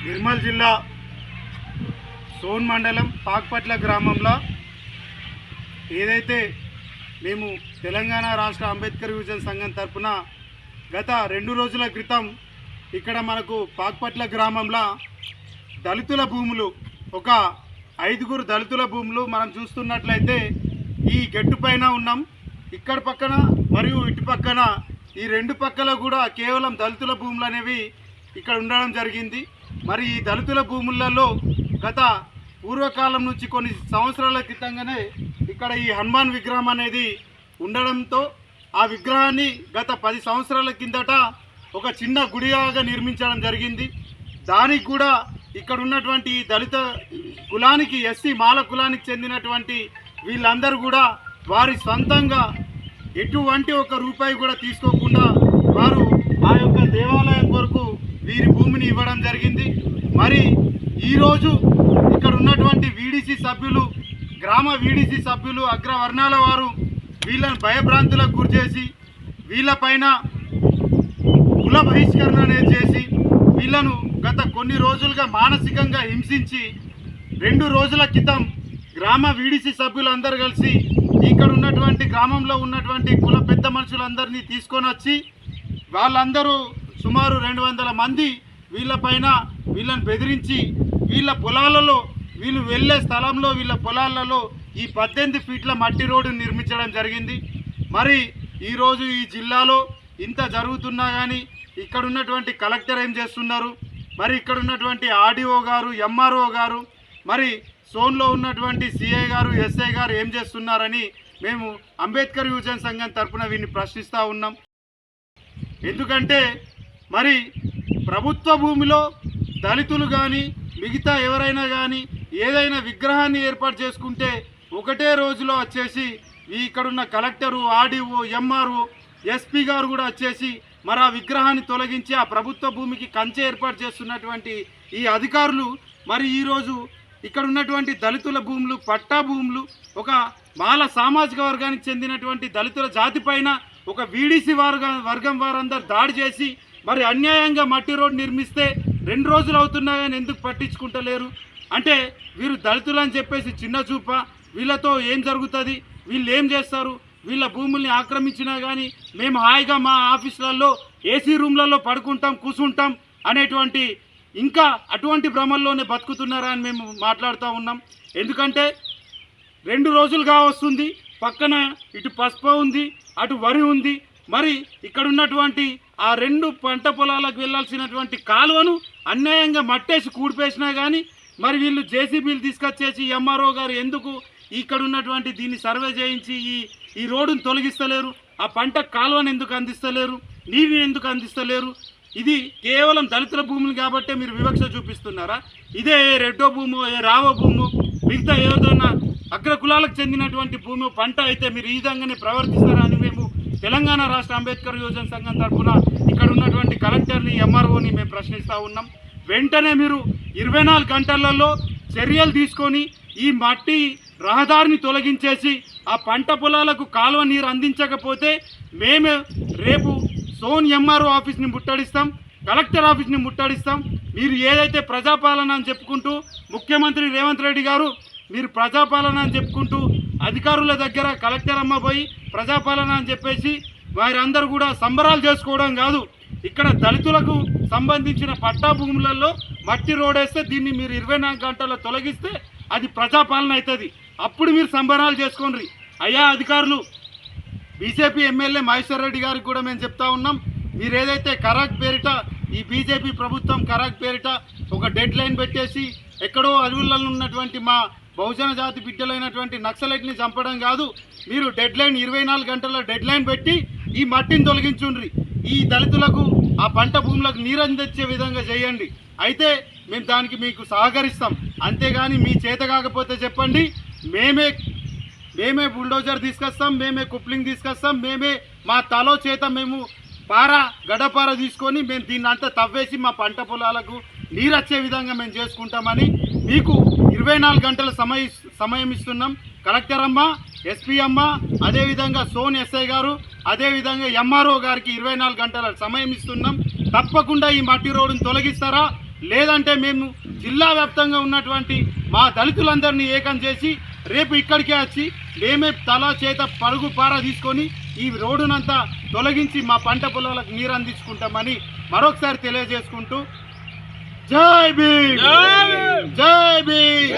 నిర్మల్ జిల్లా సోన్ మండలం పాక్పట్ల గ్రామంలో ఏదైతే మేము తెలంగాణ రాష్ట్ర అంబేద్కర్ యువజన సంఘం తరఫున గత 2 రోజుల క్రితం ఇక్కడ మనకు పాక్పట్ల గ్రామంలో దళితుల భూములు ఒక 5 దళితుల భూములు మనం చూస్తున్నట్లయితే ఈ గట్టు పైన ఉన్నాం. ఇక్కడ పక్కన మరియు ఇటు పక్కన ఈ 2 పక్కల కూడా కేవలం దళితుల భూములు అనేవి ఇక్కడ ఉండడం జరిగింది. మరి ఈ దళితుల భూములలో గత పూర్వకాలం నుంచి కొన్ని సంవత్సరాల క్రితంగానే ఇక్కడ ఈ హనుమాన్ విగ్రహం అనేది ఉండడంతో ఆ విగ్రహాన్ని గత 10 సంవత్సరాల కిందట ఒక చిన్న గుడిగా నిర్మించడం జరిగింది. దానికి కూడా ఇక్కడ ఉన్నటువంటి దళిత కులానికి ఎస్సీ మాల కులానికి చెందినటువంటి వీళ్ళందరూ కూడా వారి సొంతంగా ఎటువంటి ఒక రూపాయి కూడా తీసుకోకుండా వారు ఆ యొక్క దేవాలయం కొరకు వీరి భూమిని ఇవ్వడం జరిగింది. మరి ఈరోజు ఇక్కడ ఉన్నటువంటి వీడీసీ సభ్యులు, గ్రామ వీడీసీ సభ్యులు, అగ్రవర్ణాల వారు వీళ్ళని భయభ్రాంతులకు గురిచేసి వీళ్ళపైన కుల బహిష్కరణ అనేది చేసి వీళ్ళను గత కొన్ని రోజులుగా మానసికంగా హింసించి 2 రోజుల క్రితం గ్రామ వీడీసీ సభ్యులందరూ కలిసి ఇక్కడ ఉన్నటువంటి గ్రామంలో ఉన్నటువంటి కుల పెద్ద మనుషులందరినీ తీసుకొని వచ్చి వాళ్ళందరూ సుమారు 200 మంది వీళ్ళపైన వీళ్ళని బెదిరించి వీళ్ళ పొలాలలో వీళ్ళు వెళ్ళే స్థలంలో వీళ్ళ పొలాలలో ఈ 18 ఫీట్ల మట్టి రోడ్డు నిర్మించడం జరిగింది. మరి ఈరోజు ఈ జిల్లాలో ఇంత జరుగుతున్నా కానీ ఇక్కడ ఉన్నటువంటి కలెక్టర్ ఏం చేస్తున్నారు, మరి ఇక్కడ ఉన్నటువంటి ఆర్డీఓ గారు, ఎంఆర్ఓ గారు, మరి సోన్లో ఉన్నటువంటి సిఐ గారు, ఎస్ఐ గారు ఏం చేస్తున్నారని మేము అంబేద్కర్ యువజన సంఘం తరఫున వీరిని ప్రశ్నిస్తూ ఉన్నాం. ఎందుకంటే మరి ప్రభుత్వ భూమిలో దళితులు కానీ మిగతా ఎవరైనా కానీ ఏదైనా విగ్రహాన్ని ఏర్పాటు చేసుకుంటే ఒకటే రోజులో వచ్చేసి ఇక్కడున్న కలెక్టరు, ఆర్డీఓ, ఎంఆర్ఓ, ఎస్పీ గారు కూడా వచ్చేసి మరి ఆ విగ్రహాన్ని తొలగించి ఆ ప్రభుత్వ భూమికి కంచె ఏర్పాటు చేస్తున్నటువంటి ఈ అధికారులు మరి ఈరోజు ఇక్కడ ఉన్నటువంటి దళితుల భూములు, పట్టా భూములు, ఒక మాల సామాజిక వర్గానికి చెందినటువంటి దళితుల జాతి పైన ఒక వీడీసీ వర్గం వారందరూ దాడి చేసి మరి అన్యాయంగా మట్టి రోడ్డు నిర్మిస్తే 2 రోజులు అవుతున్నా కానీ ఎందుకు పట్టించుకుంటలేరు? అంటే వీరు దళితులు అని చెప్పేసి చిన్న చూప, వీళ్ళతో ఏం జరుగుతుంది, వీళ్ళు ఏం చేస్తారు, వీళ్ళ భూముల్ని ఆక్రమించినా కానీ మేము హాయిగా మా ఆఫీసులలో ఏసీ రూమ్లలో పడుకుంటాం, కూర్చుంటాం అనేటువంటి ఇంకా అటువంటి భ్రమల్లోనే బతుకుతున్నారా అని మేము మాట్లాడుతూ ఉన్నాం. ఎందుకంటే 2 రోజులుగా వస్తుంది, పక్కన ఇటు పసుపు ఉంది, అటు వరి ఉంది. మరి ఇక్కడ ఉన్నటువంటి ఆ 2 పంట పొలాలకు వెళ్ళాల్సినటువంటి కాలువను అన్యాయంగా మట్టేసి కూడిపేసినా కానీ మరి వీళ్ళు జేసీబీలు తీసుకొచ్చేసి ఎంఆర్ఓ గారు ఎందుకు ఇక్కడ ఉన్నటువంటి దీన్ని సర్వే చేయించి ఈ రోడ్డును తొలగిస్తలేరు, ఆ పంట కాలువను ఎందుకు అందిస్తలేరు, నీరుని ఎందుకు అందిస్తలేరు? ఇది కేవలం దళితుల భూములు కాబట్టే మీరు వివక్ష చూపిస్తున్నారా? ఇదే రెడ్డో భూమో, రావో భూము, మిగతా ఏదైనా అగ్ర కులాలకు చెందినటువంటి భూమి పంట అయితే మీరు ఈ విధంగానే ప్రవర్తిస్తారా అని మేము తెలంగాణ రాష్ట్ర అంబేద్కర్ యువజన సంఘం తరఫున ఇక్కడ ఉన్నటువంటి కలెక్టర్ని, ఎంఆర్ఓని మేము ప్రశ్నిస్తూ ఉన్నాం. వెంటనే మీరు 24 గంటలలో చర్యలు తీసుకొని ఈ మట్టి రహదారిని తొలగించేసి ఆ పంట పొలాలకు కాలువ నీరు అందించకపోతే మేము రేపు సోన్ ఎంఆర్ఓ ఆఫీస్ని ముట్టడిస్తాం, కలెక్టర్ ఆఫీస్ని ముట్టడిస్తాం. మీరు ఏదైతే ప్రజాపాలన అని చెప్పుకుంటూ ముఖ్యమంత్రి రేవంత్ రెడ్డి గారు మీరు ప్రజాపాలన అని చెప్పుకుంటూ అధికారుల దగ్గర కలెక్టర్ అమ్మ పోయి ప్రజాపాలన అని చెప్పేసి వారందరూ కూడా సంబరాలు చేసుకోవడం కాదు. ఇక్కడ దళితులకు సంబంధించిన పట్టా భూములలో మట్టి రోడేస్తే దీన్ని మీరు 24 గంటల్లో తొలగిస్తే అది ప్రజాపాలన అవుతుంది. అప్పుడు మీరు సంబరాలు చేసుకోండి. అయ్యా అధికారులు, బీజేపీ ఎమ్మెల్యే మహేశ్వర్ రెడ్డి గారికి కూడా మేము చెప్తా ఉన్నాం, మీరు ఏదైతే కరాక్ పేరిట ఈ బీజేపీ ప్రభుత్వం కరాక్ పేరిట ఒక డెడ్ లైన్ పెట్టేసి ఎక్కడో అడవులలో ఉన్నటువంటి మా బహుజన జాతి బిడ్డలైనటువంటి నక్సలైట్ని చంపడం కాదు, మీరు డెడ్ లైన్ 24 గంటల డెడ్ లైన్ పెట్టి ఈ మట్టిని తొలగించుండ్రి. ఈ దళితులకు ఆ పంట భూములకు నీరు అందించే విధంగా చేయండి. అయితే మేము దానికి మీకు సహకరిస్తాం. అంతేగాని మీ చేత కాకపోతే చెప్పండి, మేమే బుల్డోజర్ తీసుకొస్తాం, మేమే కుప్లింగ్ తీసుకొస్తాం, మేమే మా తలో చేత మేము గడపార తీసుకొని మేము దీన్ని అంతా తవ్వేసి మా పంట పొలాలకు నీరు వచ్చే విధంగా మేము చేసుకుంటామని మీకు 24 గంటల సమయం ఇస్తున్నాం. కలెక్టర్ అమ్మ, ఎస్పీ అమ్మ, అదేవిధంగా సోన్ ఎస్ఐ గారు, అదేవిధంగా ఎంఆర్ఓ గారికి 24 గంటల సమయం ఇస్తున్నాం. తప్పకుండా ఈ మట్టి రోడ్డును తొలగిస్తారా? లేదంటే మేము జిల్లా వ్యాప్తంగా ఉన్నటువంటి మా దళితులందరినీ ఏకం చేసి రేపు ఇక్కడికే వచ్చి మేమే తల చేత పరుగు పార తీసుకొని ఈ రోడ్డునంతా తొలగించి మా పంట పొలాలకు నీరు అందించుకుంటామని మరొకసారి తెలియజేసుకుంటూ జై భీమ్, జై భీమ్.